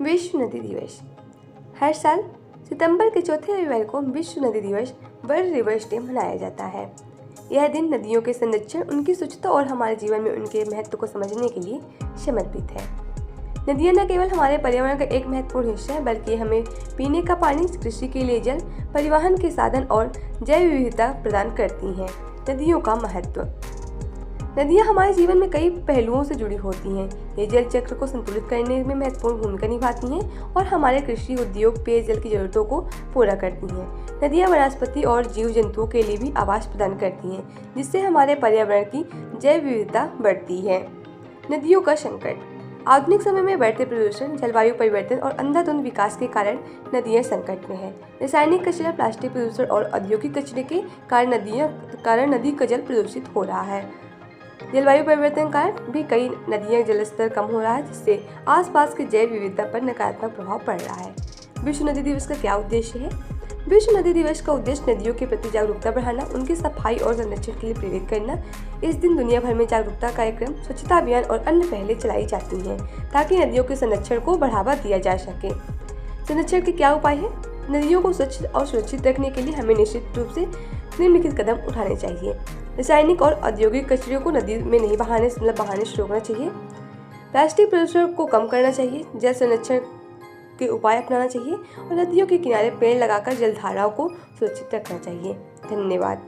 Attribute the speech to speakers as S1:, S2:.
S1: विश्व नदी दिवस। हर साल सितंबर के चौथे रविवार को विश्व नदी दिवस वर्ल्ड रिवर्स डे मनाया जाता है। यह दिन नदियों के संरक्षण, उनकी स्वच्छता और हमारे जीवन में उनके महत्व को समझने के लिए समर्पित है। नदियाँ न केवल हमारे पर्यावरण का एक महत्वपूर्ण हिस्सा है, बल्कि हमें पीने का पानी, कृषि के लिए जल, परिवहन के साधन और जैव विविधता प्रदान करती हैं। नदियों का महत्व। नदियाँ हमारे जीवन में कई पहलुओं से जुड़ी होती हैं। ये जल चक्र को संतुलित करने में महत्वपूर्ण भूमिका निभाती हैं और हमारे कृषि, उद्योग, पेयजल की जरूरतों को पूरा करती हैं। नदियाँ वनस्पति और जीव जंतुओं के लिए भी आवास प्रदान करती हैं, जिससे हमारे पर्यावरण की जैव विविधता बढ़ती है। नदियों का संकट। आधुनिक समय में बढ़ते प्रदूषण, जलवायु परिवर्तन और अंधाधुंध विकास के कारण नदियाँ संकट में हैं। रासायनिक कचरा, प्लास्टिक प्रदूषण और औद्योगिक कचरे के कारण नदी का जल प्रदूषित हो रहा है। जलवायु परिवर्तन के कारण भी कई नदियाँ जलस्तर कम हो रहा है, जिससे आसपास की जैव विविधता पर नकारात्मक प्रभाव पड़ रहा है। विश्व नदी दिवस का क्या उद्देश्य है? विश्व नदी दिवस का उद्देश्य नदियों के प्रति जागरूकता बढ़ाना, उनकी सफाई और संरक्षण के लिए प्रेरित करना। इस दिन दुनिया भर में जागरूकता कार्यक्रम, स्वच्छता अभियान और अन्य पहलें चलाई जाती हैं, ताकि नदियों के संरक्षण को बढ़ावा दिया जा सके। संरक्षण के क्या उपाय हैं? नदियों को स्वच्छ और सुरक्षित रखने के लिए हमें निश्चित रूप से निम्नलिखित कदम उठाने चाहिए। रासायनिक और औद्योगिक कचरे को नदी में नहीं बहाने से रोकना चाहिए। प्लास्टिक प्रदूषण को कम करना चाहिए। जल संरक्षण के उपाय अपनाना चाहिए और नदियों के किनारे पेड़ लगाकर जलधाराओं को सुरक्षित रखना चाहिए। धन्यवाद।